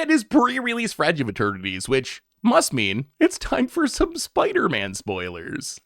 weekend is pre-release for Edge of Eternities, which must mean it's time for some Spider-Man spoilers.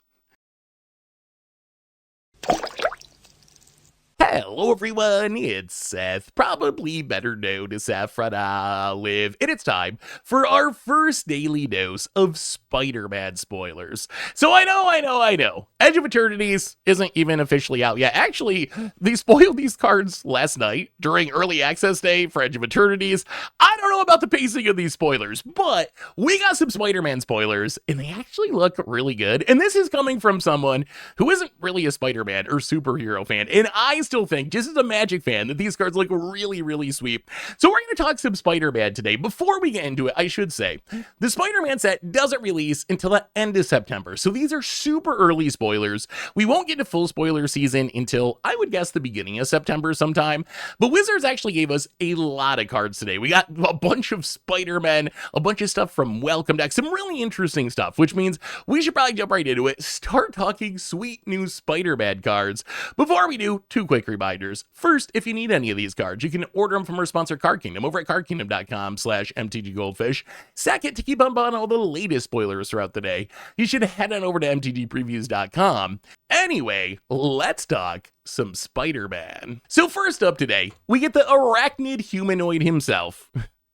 Hello everyone, it's Seth, probably better known as Seth from Olive, and it's time for our first daily dose of Spider-Man spoilers. So I know, Edge of Eternities isn't even officially out yet. Actually, they spoiled these cards last night during early access day for Edge of Eternities. I don't know about the pacing of these spoilers, but we got some Spider-Man spoilers, and they actually look really good. And this is coming from someone who isn't really a Spider-Man or superhero fan, and I still think, just as a Magic fan, that these cards look really, really sweet. So we're going to talk some Spider-Man today. Before we get into it, I should say, the Spider-Man set doesn't release until the end of September, so these are super early spoilers. We won't get to full spoiler season until, I would guess, the beginning of September sometime, but Wizards actually gave us a lot of cards today. We got a bunch of Spider-Man, a bunch of stuff from Welcome Deck, some really interesting stuff, which means we should probably jump right into it, start talking sweet new Spider-Man cards. Before we do, two quick reminders. First, if you need any of these cards, you can order them from our sponsor Card Kingdom over at cardkingdom.com/MTGGoldfish. Second, to keep up on all the latest spoilers throughout the day, you should head on over to MTGpreviews.com. Anyway, let's talk some Spider-Man. So first up today, we get the arachnid humanoid himself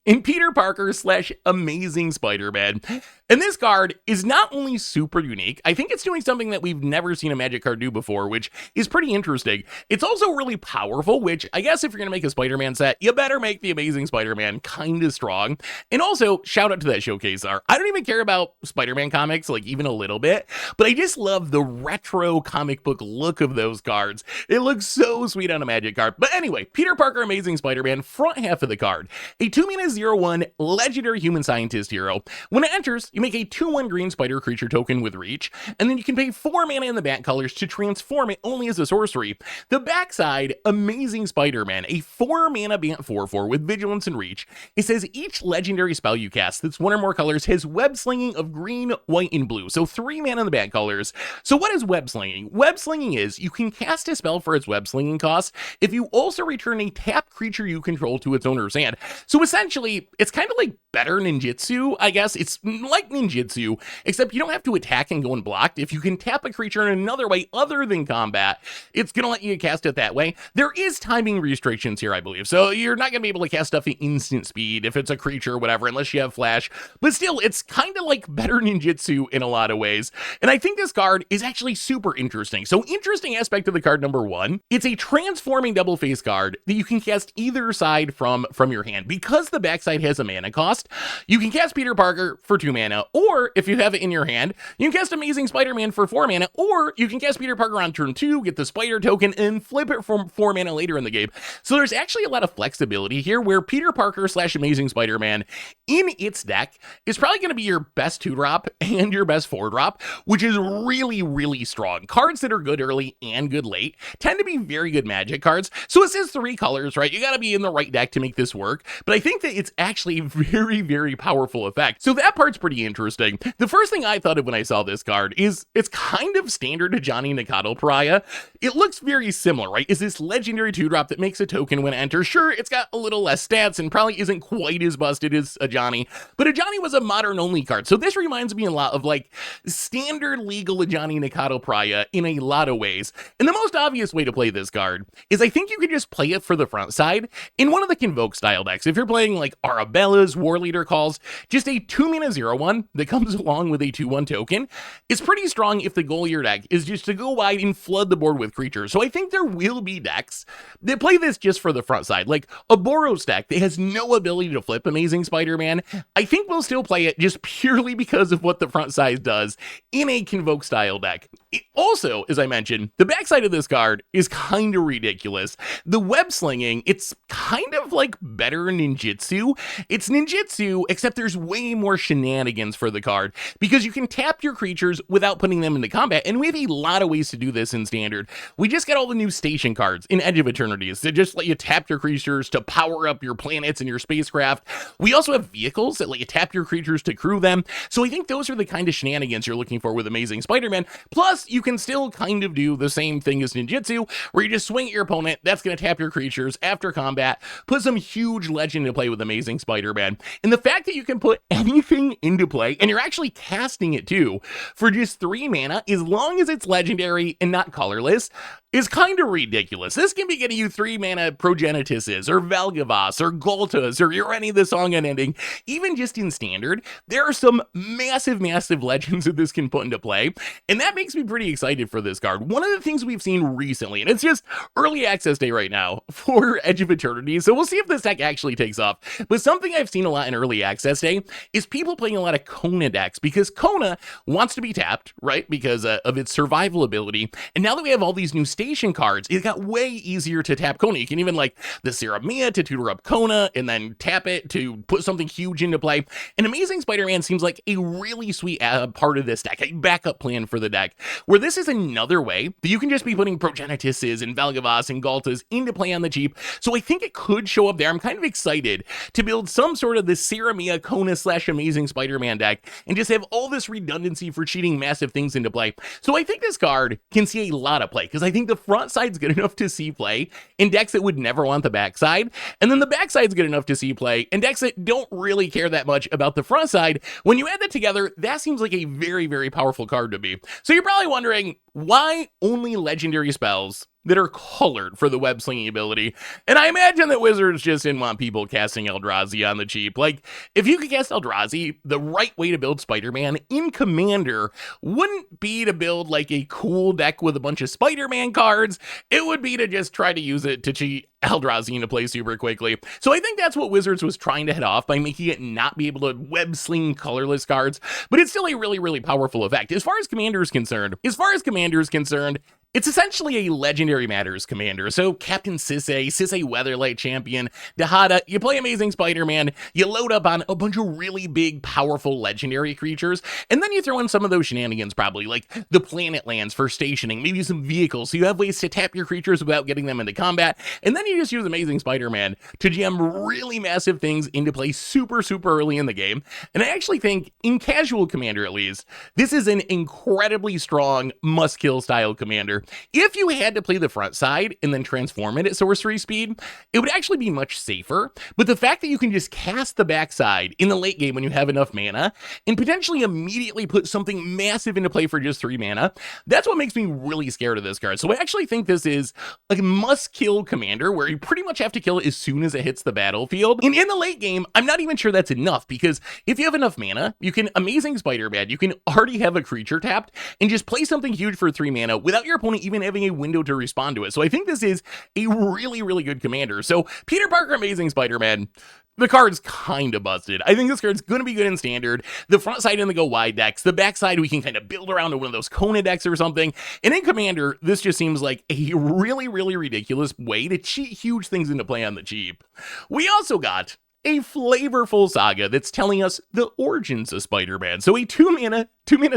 in Peter Parker / Amazing Spider-Man. And this card is not only super unique, I think it's doing something that we've never seen a Magic card do before, which is pretty interesting. It's also really powerful, which I guess if you're going to make a Spider-Man set, you better make the Amazing Spider-Man kind of strong. And also, shout out to that showcase art. I don't even care about Spider-Man comics, like even a little bit, but I just love the retro comic book look of those cards. It looks so sweet on a Magic card. But anyway, Peter Parker Amazing Spider-Man, front half of the card. A 2-mana 0/1 legendary human scientist hero. When it enters, you make a 2/1 green spider creature token with reach, and then you can pay 4 mana in the back colors to transform it only as a sorcery. The backside, Amazing Spider-Man, a 4 mana Bant 4/4 with vigilance and reach. It says each legendary spell you cast that's 1 or more colors has Web-Slinging of green, white, and blue, so 3 mana in the back colors. So what is Web-Slinging? Web-Slinging is you can cast a spell for its Web-Slinging cost if you also return a tapped creature you control to its owner's hand. So essentially, it's kind of like better ninjutsu, I guess. It's like ninjutsu, except you don't have to attack and go unblocked. If you can tap a creature in another way other than combat, it's going to let you cast it that way. There is timing restrictions here, I believe, so you're not going to be able to cast stuff at instant speed if it's a creature or whatever, unless you have flash. But still, it's kind of like better ninjutsu in a lot of ways. And I think this card is actually super interesting. So interesting aspect of the card number 1, it's a transforming double face card that you can cast either side from your hand. Because the backside has a mana cost, you can cast Peter Parker for 2 mana, or if you have it in your hand, you can cast Amazing Spider-Man for 4 mana, or you can cast Peter Parker on turn 2, get the spider token, and flip it from 4 mana later in the game. So there's actually a lot of flexibility here where Peter Parker / Amazing Spider-Man in its deck is probably going to be your best 2-drop and your best 4-drop, which is really, really strong. Cards that are good early and good late tend to be very good Magic cards. So it says 3 colors, right? You got to be in the right deck to make this work, but I think that it's actually a very, very powerful effect. So that part's pretty interesting. The first thing I thought of when I saw this card is it's kind of standard to Johnny Nikado Pariah. It looks very similar, right? Is this legendary 2-drop that makes a token when it enters. Sure, it's got a little less stats and probably isn't quite as busted as a Johnny, but a Johnny was a modern only card. So this reminds me a lot of like standard legal Johnny Nikado Pariah in a lot of ways. And the most obvious way to play this card is I think you could just play it for the front side in one of the Convoke style decks. If you're playing like Arabella's War Leader calls, just a 2-mana 0/1 that comes along with a 2/1 token is pretty strong if the goal of your deck is just to go wide and flood the board with creatures. So I think there will be decks that play this just for the front side, like a Boros deck that has no ability to flip Amazing Spider-Man. I think we'll still play it just purely because of what the front side does in a Convoke style deck. Also, as I mentioned, the backside of this card is kind of ridiculous. The Web-Slinging, it's kind of like better ninjutsu. It's ninjutsu, except there's way more shenanigans for the card because you can tap your creatures without putting them into combat, and we have a lot of ways to do this in Standard. We just got all the new station cards in Edge of Eternities that just let you tap your creatures to power up your planets and your spacecraft. We also have vehicles that let you tap your creatures to crew them. So I think those are the kind of shenanigans you're looking for with Amazing Spider-Man. Plus, you can still kind of do the same thing as ninjutsu, where you just swing at your opponent, that's going to tap your creatures after combat, put some huge legend to play with Amazing Spider-Man. And the fact that you can put anything into play, and you're actually casting it too, for just 3 mana, as long as it's legendary and not colorless, is kind of ridiculous. This can be getting you 3 mana Progenitises, or Valgavas, or Goltas, or any of the Song Unending. Even just in Standard, there are some massive legends that this can put into play, and that makes me pretty excited for this card. One of the things we've seen recently, and it's just early access day right now for Edge of Eternity, so we'll see if this deck actually takes off, but something I've seen a lot in early access day is people playing a lot of Kona decks, because Kona wants to be tapped, right, because of its survival ability, and now that we have all these new station cards, it got way easier to tap Kona. You can even like the Ceramia to tutor up Kona, and then tap it to put something huge into play, and Amazing Spider-Man seems like a really sweet part of this deck, a backup plan for the deck, where this is another way that you can just be putting Progenitises and Valgavas and Galtas into play on the cheap, so I think it could show up there. I'm kind of excited to build some sort of this Ceramia Kona / Amazing Spider-Man deck, and just have all this redundancy for cheating massive things into play. So I think this card can see a lot of play, because I think the front side's good enough to see play in decks that would never want the backside, and then the backside's good enough to see play in decks that don't really care that much about the front side. When you add that together, that seems like a very powerful card to me. So you're probably wondering, why only legendary spells that are colored for the web-slinging ability? And I imagine that Wizards just didn't want people casting Eldrazi on the cheap. Like, if you could cast Eldrazi, the right way to build Spider-Man in Commander wouldn't be to build like a cool deck with a bunch of Spider-Man cards. It would be to just try to use it to cheat Eldrazi into play super quickly. So I think that's what Wizards was trying to head off by making it not be able to web-sling colorless cards, but it's still a really powerful effect. As far as Commander is concerned, it's essentially a Legendary Matters commander. So Captain Sisay, Weatherlight Champion, Dahada, you play Amazing Spider-Man, you load up on a bunch of really big, powerful legendary creatures, and then you throw in some of those shenanigans probably, like the planet lands for stationing, maybe some vehicles, so you have ways to tap your creatures without getting them into combat, and then you just use Amazing Spider-Man to jam really massive things into play super early in the game. And I actually think, in casual Commander at least, this is an incredibly strong must-kill style commander. If you had to play the front side and then transform it at sorcery speed, it would actually be much safer, but the fact that you can just cast the backside in the late game when you have enough mana, and potentially immediately put something massive into play for just 3 mana, that's what makes me really scared of this card. So I actually think this is a must-kill commander, where you pretty much have to kill it as soon as it hits the battlefield, and in the late game, I'm not even sure that's enough, because if you have enough mana, you can Amazing Spider-Man, you can already have a creature tapped, and just play something huge for 3 mana without your opponent even having a window to respond to it. So I think this is a really good commander. So Peter Parker Amazing Spider-Man, the card's kind of busted. I think this card's going to be good in Standard. The front side in the go wide decks. The back side we can kind of build around to one of those Kona decks or something. And in Commander, this just seems like a really ridiculous way to cheat huge things into play on the cheap. We also got a flavorful saga that's telling us the origins of Spider-Man. So a 2-mana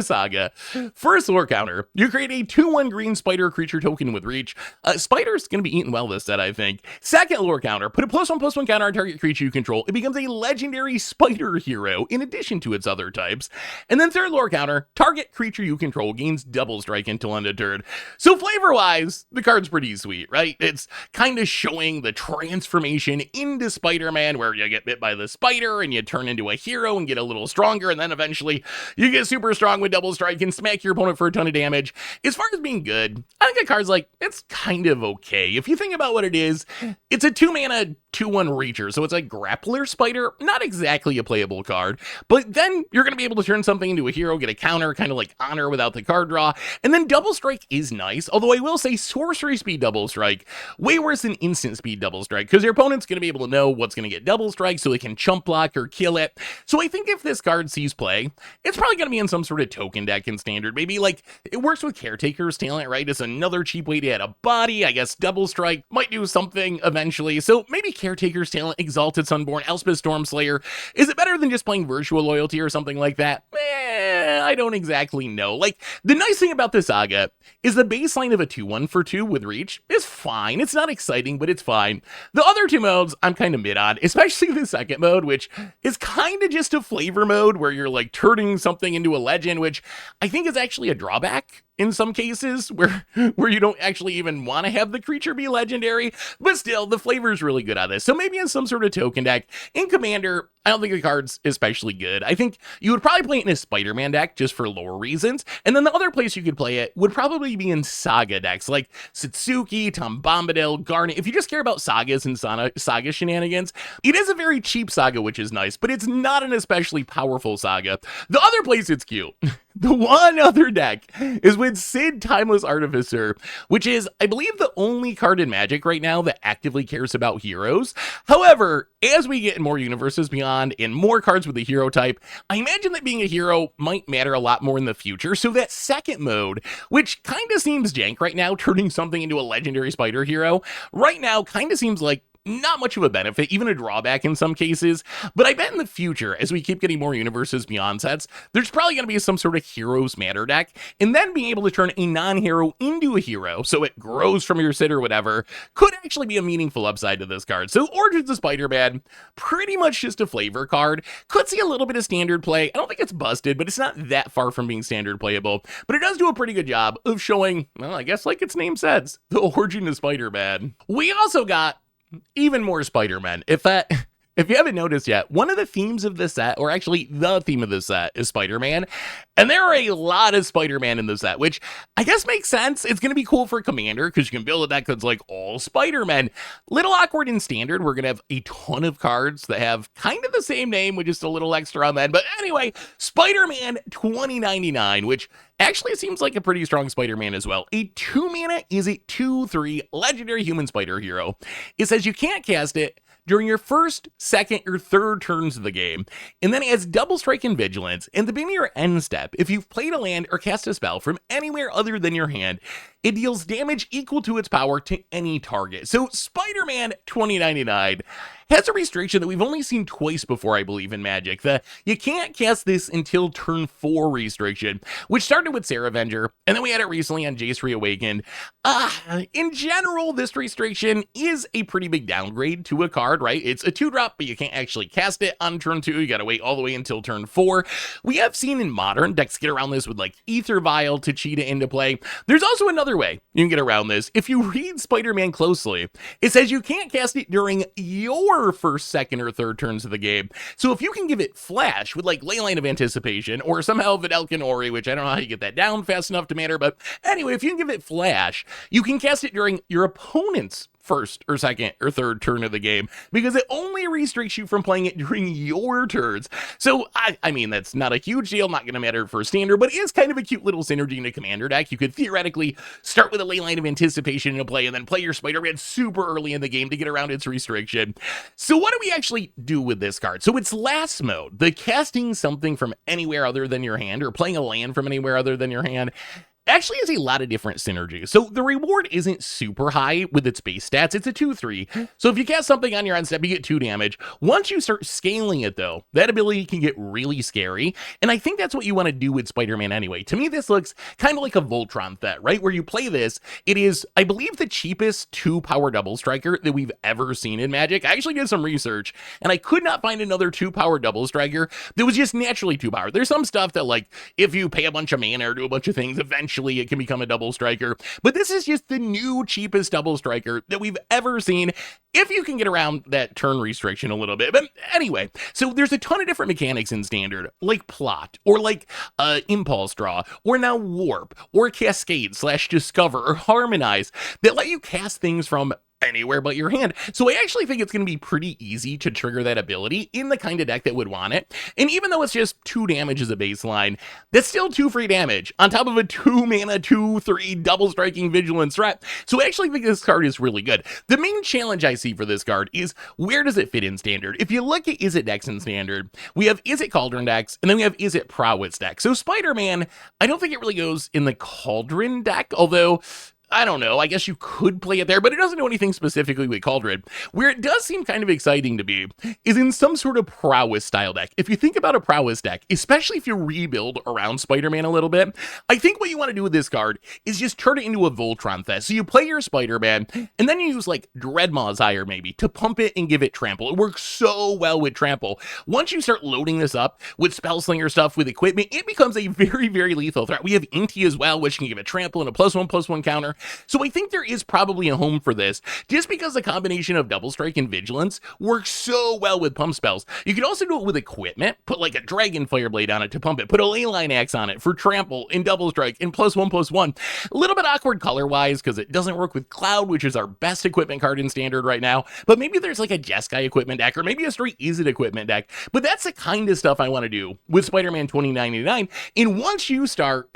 saga. First lore counter, you create a 2/1 green spider creature token with reach. Spider's gonna be eaten well this set, I think. Second lore counter, put a +1/+1 counter on target creature you control. It becomes a legendary spider hero in addition to its other types. And then third lore counter, target creature you control gains double strike until undeterred. So flavor-wise, the card's pretty sweet, right? It's kind of showing the transformation into Spider-Man, where you get bit by the spider and you turn into a hero and get a little stronger, and then eventually you get super strong with double strike and smack your opponent for a ton of damage. As far as being good, I think the card's like, it's kind of okay. If you think about what it is, it's a 2-mana 2/1 reacher, so it's a grappler spider, not exactly a playable card, but then you're going to be able to turn something into a hero, get a counter, kind of like honor without the card draw, and then double strike is nice, although I will say sorcery speed double strike, way worse than instant speed double strike, because your opponent's going to be able to know what's going to get double strike, so they can chump block or kill it. So I think if this card sees play, it's probably going to be in some sort of token deck in Standard. Maybe like it works with Caretaker's Talent, right? It's another cheap way to add a body. I guess double strike might do something eventually. So maybe Caretaker's Talent, Exalted Sunborn, Elspeth Stormslayer. Is it better than just playing Virtual Loyalty or something like that? I don't exactly know. Like, the nice thing about this saga is the baseline of a 2/1 for 2 with reach is fine. It's not exciting, but it's fine. The other 2 modes I'm kind of mid on, especially the second mode, which is kind of just a flavor mode where you're like turning something into a legend, which I think is actually a drawback in some cases where you don't actually even want to have the creature be legendary, but still, the flavor is really good on this. So maybe in some sort of token deck. In Commander, I don't think the card's especially good. I think you would probably play it in a Spider-Man deck just for lore reasons, and then the other place you could play it would probably be in Saga decks, like Satsuki, Tom Bombadil, Garnet. If you just care about Sagas and Saga shenanigans, it is a very cheap Saga, which is nice, but it's not an especially powerful Saga. The other place it's cute, the one other deck, is with Sid Timeless Artificer, which is, I believe, the only card in Magic right now that actively cares about heroes. However, as we get more universes beyond and more cards with the hero type, I imagine that being a hero might matter a lot more in the future. So that second mode, which kind of seems jank right now, turning something into a legendary spider hero, right now kind of seems like not much of a benefit, even a drawback in some cases, but I bet in the future, as we keep getting more universes beyond sets, there's probably going to be some sort of Heroes Matter deck, and then being able to turn a non-hero into a hero, so it grows from your Sid or whatever, could actually be a meaningful upside to this card. So Origins of Spider-Man, pretty much just a flavor card, could see a little bit of standard play. I don't think it's busted, but it's not that far from being standard playable, but it does do a pretty good job of showing, well, I guess like its name says, the origin of Spider-Man. We also got even more Spider-Man. If you haven't noticed yet, one of the themes of the set, or actually the theme of the set, is Spider-Man, and there are a lot of Spider-Man in the set, which I guess makes sense. It's going to be cool for Commander, because you can build a deck that's like all Spider-Man. Little awkward in Standard, we're going to have a ton of cards that have kind of the same name with just a little extra on that, but anyway, Spider-Man 2099, which actually seems like a pretty strong Spider-Man as well. A 2-mana is a 2/3 legendary human spider hero. It says you can't cast it during your first, second, or third turns of the game, and then it has double strike and vigilance. And the beginning of your end step, if you've played a land or cast a spell from anywhere other than your hand, it deals damage equal to its power to any target. So Spider-Man 2099 has a restriction that we've only seen twice before, I believe, in Magic. The you can't cast this until turn 4 restriction, which started with Sarah Avenger, and then we had it recently on Jace Reawakened. In general, this restriction is a pretty big downgrade to a card, right? It's a 2-drop, but you can't actually cast it on turn 2. You gotta wait all the way until turn 4. We have seen in Modern decks get around this with like Ether Vial to cheat it into play. There's also another way you can get around this. If you read Spider-Man closely, it says you can't cast it during your first, second, or third turns of the game. So if you can give it Flash with like Leyline of Anticipation, or somehow Vidalcan Ori, which I don't know how you get that down fast enough to matter, but anyway, if you can give it Flash, you can cast it during your opponent's first or second or third turn of the game, because it only restricts you from playing it during your turns. So I mean, that's not a huge deal, not going to matter for Standard, but it is kind of a cute little synergy in a Commander deck. You could theoretically start with a Leyline of Anticipation into play, and then play your Spider-Man super early in the game to get around its restriction. So what do we actually do with this card? So it's last mode, the casting something from anywhere other than your hand, or playing a land from anywhere other than your hand, actually has a lot of different synergies. So the reward isn't super high with its base stats. It's a 2/3. So if you cast something on your end step, you get 2 damage. Once you start scaling it, though, that ability can get really scary. And I think that's what you want to do with Spider-Man anyway. To me, this looks kind of like a Voltron threat, right? Where you play this, it is, I believe, the cheapest 2-power double striker that we've ever seen in Magic. I actually did some research, and I could not find another 2-power double striker that was just naturally 2-power. There's some stuff that, like, if you pay a bunch of mana or do a bunch of things, eventually it can become a double striker, but this is just the new cheapest double striker that we've ever seen, if you can get around that turn restriction a little bit. But anyway, so there's a ton of different mechanics in Standard, like Plot, or like Impulse Draw, or now Warp, or Cascade/Discover, or Harmonize, that let you cast things from anywhere but your hand. So I actually think it's going to be pretty easy to trigger that ability in the kind of deck that would want it. And even though it's just 2 damage as a baseline, that's still 2 free damage on top of a 2-mana, 2/3 double striking vigilance threat. So I actually think this card is really good. The main challenge I see for this card is, where does it fit in Standard? If you look at Is It decks in Standard, we have Is It Cauldron decks, and then we have Is It Prowess decks. So Spider-Man, I don't think it really goes in the Cauldron deck, although I don't know, I guess you could play it there, but it doesn't do anything specifically with Cauldron. Where it does seem kind of exciting to me is in some sort of prowess style deck. If you think about a prowess deck, especially if you rebuild around Spider-Man a little bit, I think what you want to do with this card is just turn it into a Voltron Fest. So you play your Spider-Man, and then you use like Dreadmaw's Ire maybe to pump it and give it trample. It works so well with trample. Once you start loading this up with Spellslinger stuff, with equipment, it becomes a very, very lethal threat. We have Inky as well, which can give it trample and a +1/+1 counter. So I think there is probably a home for this, just because the combination of Double Strike and Vigilance works so well with pump spells. You can also do it with equipment, put like a Dragon Fireblade on it to pump it, put a Leyline Axe on it for trample and Double Strike and +1/+1. A little bit awkward color-wise because it doesn't work with Cloud, which is our best equipment card in Standard right now, but maybe there's like a Jeskai equipment deck or maybe a straight Izzet equipment deck, but that's the kind of stuff I want to do with Spider-Man 2099, and once you start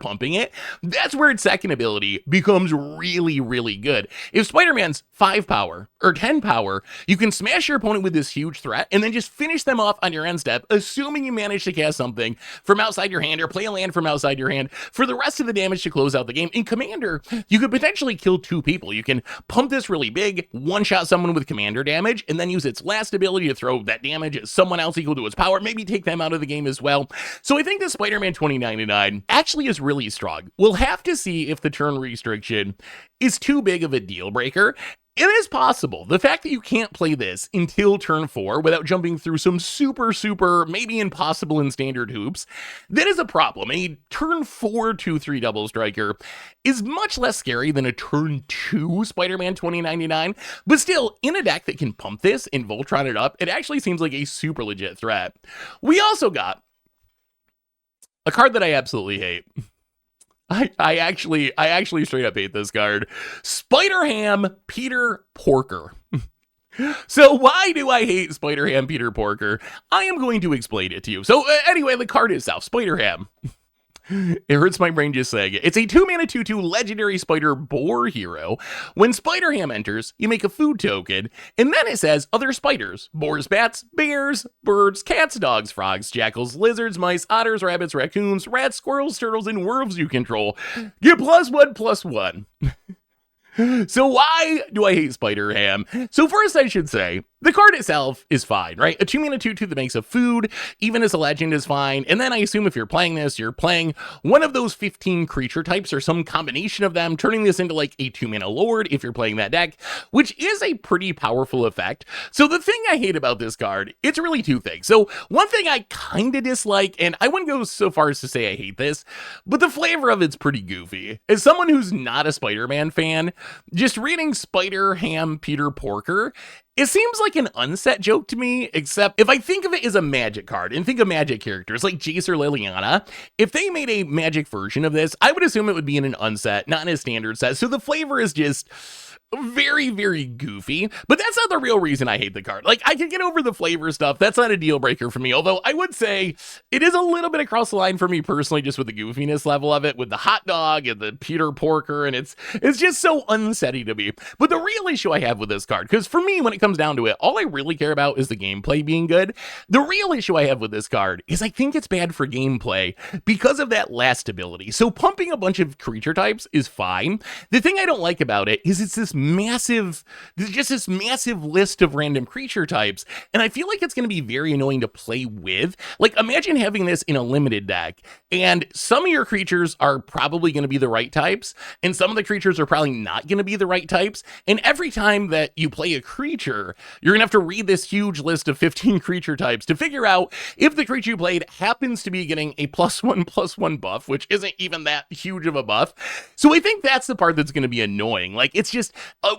pumping it, that's where its second ability becomes really, really good. If Spider-Man's 5 power or 10 power, you can smash your opponent with this huge threat and then just finish them off on your end step, assuming you manage to cast something from outside your hand or play a land from outside your hand for the rest of the damage to close out the game. In Commander, you could potentially kill 2 people. You can pump this really big, one-shot someone with Commander damage, and then use its last ability to throw that damage at someone else equal to its power, maybe take them out of the game as well. So I think this Spider-Man 2099 actually is really strong. We'll have to see if the turn restriction is too big of a deal breaker. It is possible. The fact that you can't play this until turn 4 without jumping through some super, maybe impossible in Standard hoops, that is a problem. A turn 4 2/3 Double Striker is much less scary than a turn 2 Spider-Man 2099, but still, in a deck that can pump this and Voltron it up, it actually seems like a super legit threat. We also got a card that I absolutely hate. I actually straight up hate this card. Spider-Ham Peter Porker. So why do I hate Spider-Ham Peter Porker? I am going to explain it to you. So anyway, the card itself, Spider-Ham. It hurts my brain just saying it. It's a 2-mana 2/2 legendary spider boar hero. When Spider-Ham enters, you make a food token, and then it says other spiders: boars, bats, bears, birds, cats, dogs, frogs, jackals, lizards, mice, otters, rabbits, raccoons, rats, squirrels, turtles, and werewolves you control get +1/+1. So why do I hate Spider-Ham? So first I should say, the card itself is fine, right? A 2-mana 2/2 that makes a food, even as a legend, is fine. And then I assume if you're playing this, you're playing one of those 15 creature types or some combination of them, turning this into like a 2-mana lord if you're playing that deck, which is a pretty powerful effect. So the thing I hate about this card, it's really 2 things. So one thing I kind of dislike, and I wouldn't go so far as to say I hate this, but the flavor of it's pretty goofy. As someone who's not a Spider-Man fan, just reading Spider-Ham Peter Porker, it seems like an unset joke to me, except if I think of it as a Magic card and think of Magic characters like Jace or Liliana, if they made a Magic version of this, I would assume it would be in an unset, not in a standard set. So the flavor is just very, very goofy, but that's not the real reason I hate the card. Like, I can get over the flavor stuff. That's not a deal breaker for me, although I would say it is a little bit across the line for me personally, just with the goofiness level of it, with the hot dog and the Peter Porker, and it's just so unsettling to me. But the real issue I have with this card, because for me, when it comes down to it, all I really care about is the gameplay being good. The real issue I have with this card is I think it's bad for gameplay because of that last ability. So pumping a bunch of creature types is fine. The thing I don't like about it is it's this massive list of random creature types, and I feel like it's going to be very annoying to play with. Like, imagine having this in a limited deck, and some of your creatures are probably going to be the right types, and some of the creatures are probably not going to be the right types, and every time that you play a creature, you're going to have to read this huge list of 15 creature types to figure out if the creature you played happens to be getting a +1/+1 buff, which isn't even that huge of a buff. So I think that's the part that's going to be annoying. Like, it's just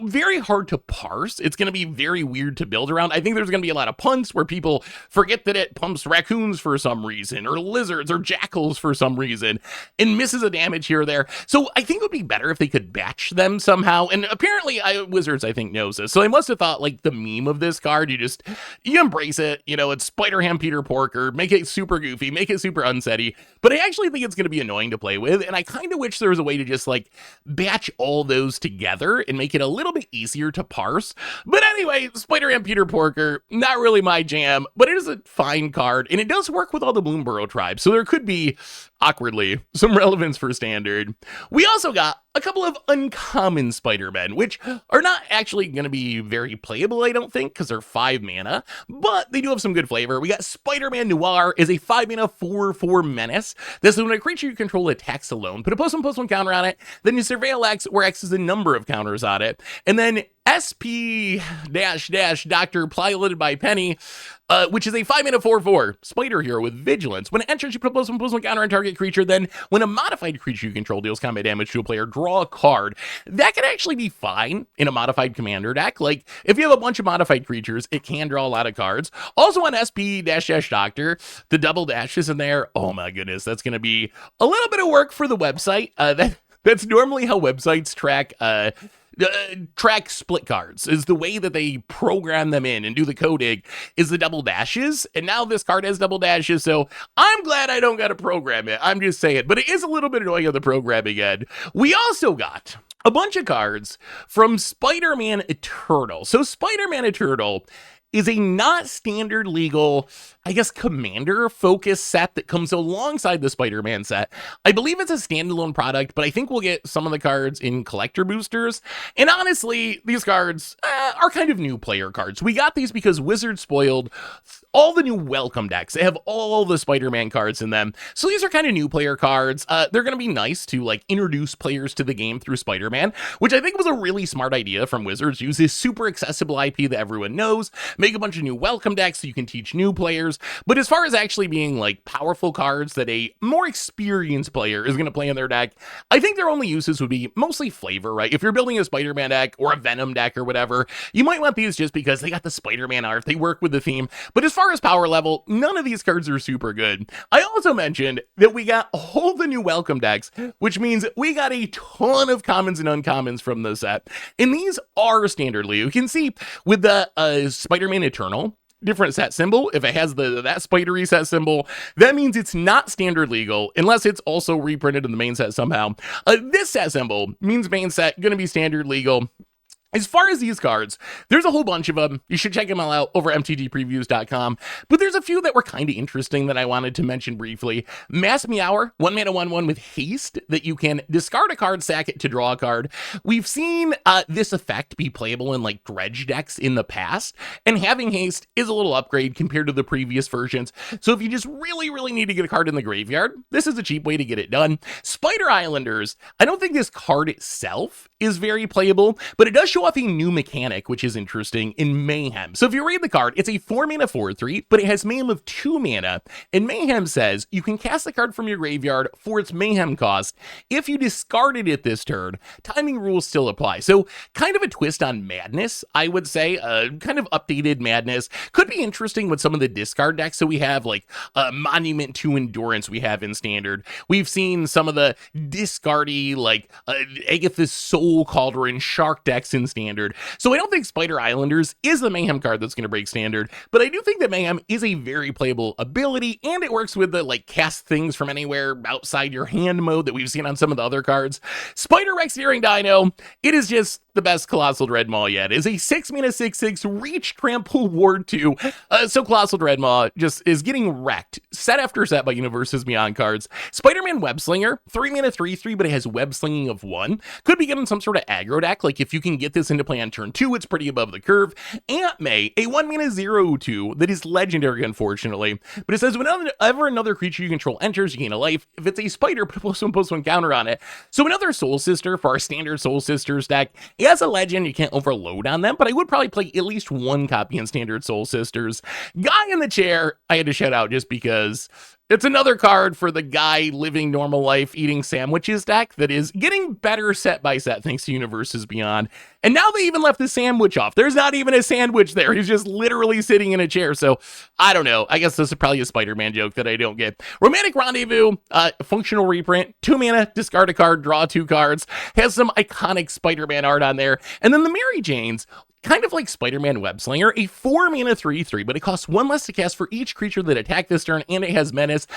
very hard to parse. It's going to be very weird to build around. I think there's going to be a lot of punts where people forget that it pumps raccoons for some reason, or lizards or jackals for some reason, and misses a damage here or there. So I think it would be better if they could batch them somehow. And apparently Wizards, I think, knows this. So they must have thought, like, the meme of this card, you embrace it. You know, it's Spider-Ham Peter Porker, make it super goofy, make it super unsetty. But I actually think it's going to be annoying to play with. And I kind of wish there was a way to just, like, batch all those together and make it a little bit easier to parse. But anyway, Spider-Man Peter Porker, not really my jam, but it is a fine card, and it does work with all the Bloomburrow tribes, so there could be, awkwardly, some relevance for Standard. We also got a couple of uncommon Spider-Men, which are not actually going to be very playable, I don't think, because they're 5 mana, but they do have some good flavor. We got Spider-Man Noir is a 5 mana 4/4 menace. This is when a creature you control attacks alone. Put a +1/+1 counter on it, then you surveil X, where X is the number of counters on it, and then SP Dr. piloted by Penny, which is a 5 mana 4/4 spider hero with vigilance. When it enters, you put a +1/+1 counter on target creature. Then, when a modified creature you control deals combat damage to a player, draw a card. That could actually be fine in a modified commander deck. Like, if you have a bunch of modified creatures, it can draw a lot of cards. Also on SP Doctor, the double dashes in there. Oh my goodness, that's going to be a little bit of work for the website. That's normally how websites track split cards, is the way that they program them in and do the coding is the double dashes, and now this card has double dashes, so I'm glad I don't gotta program it. I'm just saying, but it is a little bit annoying on the programming end. We also got a bunch of cards from Spider-Man Eternal. So Spider-Man Eternal is a not standard legal, I guess, commander focused set that comes alongside the Spider-Man set. I believe it's a standalone product, but I think we'll get some of the cards in collector boosters. And honestly, these cards are kind of new player cards. We got these because Wizards spoiled all the new welcome decks. They have all the Spider-Man cards in them. So these are kind of new player cards. They're going to be nice to like introduce players to the game through Spider-Man, which I think was a really smart idea from Wizards. Use this super accessible IP that everyone knows, make a bunch of new welcome decks so you can teach new players. But as far as actually being like powerful cards that a more experienced player is going to play in their deck, I think their only uses would be mostly flavor, right? If you're building a Spider-Man deck or a Venom deck or whatever, you might want these just because they got the Spider-Man art, they work with the theme. But as far as power level, none of these cards are super good. I also mentioned that we got all the new welcome decks, which means we got a ton of commons and uncommons from the set. And these are standardly. You can see with the Spider-Man Eternal, different set symbol. If it has that spidery set symbol, that means it's not standard legal unless it's also reprinted in the main set somehow. This set symbol means main set, gonna be standard legal. As far as these cards, there's a whole bunch of them. You should check them all out over MTGPreviews.com. But there's a few that were kind of interesting that I wanted to mention briefly. Mass Meower, 1 mana 1/1 with haste that you can discard a card, sack it to draw a card. We've seen this effect be playable in like dredge decks in the past, and having haste is a little upgrade compared to the previous versions. So if you just really need to get a card in the graveyard, this is a cheap way to get it done. Spider Islanders, I don't think this card itself is very playable, but it does show off a new mechanic, which is interesting, in Mayhem. So if you read the card, it's a 4 mana 4/3, but it has Mayhem of 2 mana, and Mayhem says you can cast the card from your graveyard for its Mayhem cost. If you discarded it this turn, timing rules still apply. So kind of a twist on Madness, I would say, kind of updated Madness. Could be interesting with some of the discard decks. So we have like Monument to Endurance we have in Standard. We've seen some of the discardy like Agatha's Soul Cauldron Shark decks in Standard. So I don't think Spider Islanders is the Mayhem card that's going to break Standard, but I do think that Mayhem is a very playable ability, and it works with the like cast things from anywhere outside your hand mode that we've seen on some of the other cards. Spider Rex Earring Dino, it is just the best Colossal Dreadmaw yet. It is a 6 mana 6/6 Reach Trample Ward 2. So Colossal Dreadmaw just is getting wrecked set after set by Universes Beyond cards. Spider-Man Web-Slinger, 3 mana 3/3, but it has Web-Slinging of 1. Could be getting some sort of aggro deck, like if you can get this into play on turn 2, it's pretty above the curve. Aunt May, a 1 mana 0/2 that is legendary, unfortunately, but it says whenever another creature you control enters, you gain a life. If it's a spider, put a +1/+1 counter on it. So another Soul Sister for our standard Soul Sisters deck. As a legend, you can't overload on them, but I would probably play at least one copy in Standard Soul Sisters. Guy in the Chair, I had to shout out just because it's another card for the guy living normal life, eating sandwiches deck that is getting better set by set thanks to Universes Beyond. And now they even left the sandwich off. There's not even a sandwich there. He's just literally sitting in a chair. So I don't know. I guess this is probably a Spider-Man joke that I don't get. Romantic Rendezvous, functional reprint, 2 mana, discard a card, draw 2 cards, has some iconic Spider-Man art on there. And then the Mary Janes, kind of like Spider-Man Web-Slinger, a 4-mana 3/3, but it costs 1 less to cast for each creature that attacked this turn, and it has menace.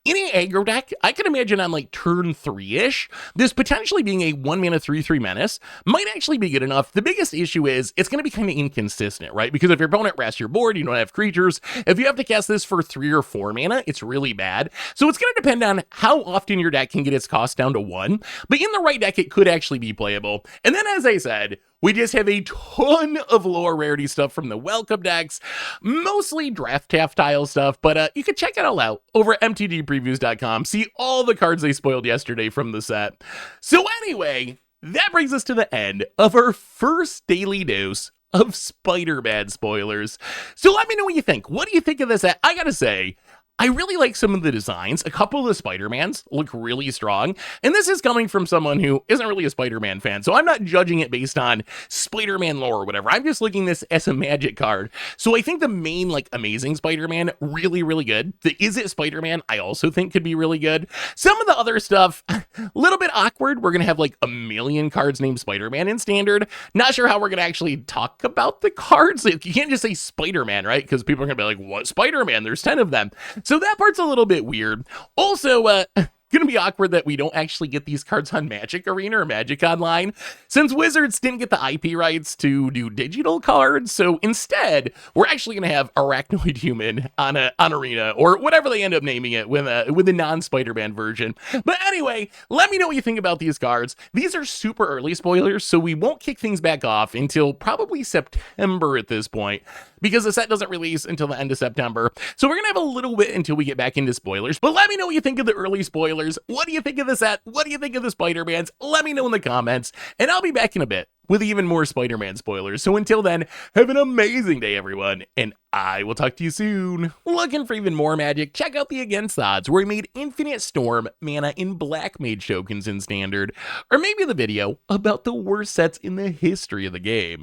In an aggro deck, I can imagine on like turn 3-ish, this potentially being a 1-mana 3/3 menace might actually be good enough. The biggest issue is it's going to be kind of inconsistent, right? Because if your opponent rests your board, you don't have creatures. If you have to cast this for 3 or 4 mana, it's really bad. So it's going to depend on how often your deck can get its cost down to 1. But in the right deck, it could actually be playable. And then, as I said, we just have a ton of lower rarity stuff from the welcome decks, mostly draft tactile stuff, but you can check it all out over at MTGPreviews.com. See all the cards they spoiled yesterday from the set. So anyway, that brings us to the end of our first daily dose of Spider-Man spoilers. So let me know what you think. What do you think of this set? I gotta say, I really like some of the designs. A couple of the Spider-Mans look really strong. And this is coming from someone who isn't really a Spider-Man fan. So I'm not judging it based on Spider-Man lore or whatever. I'm just looking at this as a Magic card. So I think the main, like, Amazing Spider-Man, really, really good. The Is It Spider-Man, I also think could be really good. Some of the other stuff, a little bit awkward. We're going to have like a million cards named Spider-Man in Standard. Not sure how we're going to actually talk about the cards. You can't just say Spider-Man, right? Because people are going to be like, what Spider-Man? There's 10 of them. So that part's a little bit weird. Also, gonna be awkward that we don't actually get these cards on Magic Arena or Magic Online, since Wizards didn't get the IP rights to do digital cards. So instead, we're actually gonna have Arachnoid Human on Arena, or whatever they end up naming it, with a non-Spider-Man version. But anyway, let me know what you think about these cards. These are super early spoilers, so we won't kick things back off until probably September at this point, because the set doesn't release until the end of September. So we're gonna have a little bit until we get back into spoilers. But let me know what you think of the early spoilers. What do you think of the set? What do you think of the Spider-Mans? Let me know in the comments, and I'll be back in a bit with even more Spider-Man spoilers. So until then, have an amazing day, everyone, and I will talk to you soon. Looking for even more Magic? Check out the Against Odds, where we made Infinite Storm, Mana, and Black Mage tokens in Standard, or maybe the video about the worst sets in the history of the game.